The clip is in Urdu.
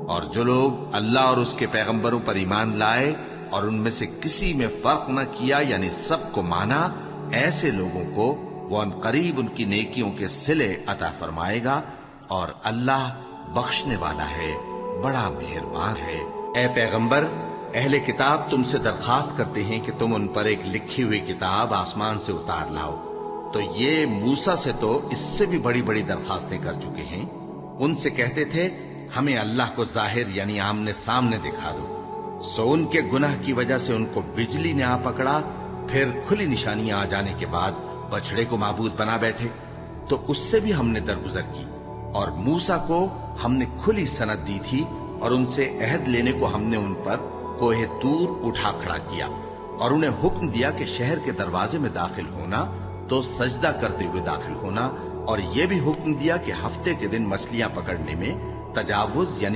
اور جو لوگ اللہ اور اس کے پیغمبروں پر ایمان لائے اور ان میں سے کسی میں فرق نہ کیا یعنی سب کو مانا، ایسے لوگوں کو وہ ان قریب ان کی نیکیوں کے صلے عطا فرمائے گا، اور اللہ بخشنے والا ہے، بڑا مہربان ہے۔ اے پیغمبر، اہل کتاب تم سے درخواست کرتے ہیں کہ تم ان پر ایک لکھی ہوئی کتاب آسمان سے اتار لاؤ، تو یہ موسیٰ سے تو اس سے بھی بڑی بڑی درخواستیں کر چکے ہیں۔ ان سے کہتے تھے ہمیں اللہ کو ظاہر یعنی آمنے سامنے دکھا دو، سو ان کے گناہ کی وجہ سے ان کو بجلی نے آ پکڑا، پھر کھلی نشانیاں آ جانے کے بعد بچڑے کو معبود بنا بیٹھے، تو اس سے بھی ہم نے درگزر کی۔ اور موسیٰ کو ہم نے کھلی سند دی تھی، اور ان سے عہد لینے کو ہم نے ان پر کوہ طور اٹھا کھڑا کیا، اور انہیں حکم دیا کہ شہر کے دروازے میں داخل ہونا تو سجدہ کرتے ہوئے داخل ہونا، اور یہ بھی حکم دیا کہ ہفتے کے دن مچھلیاں پکڑنے میں تجاوز یعنی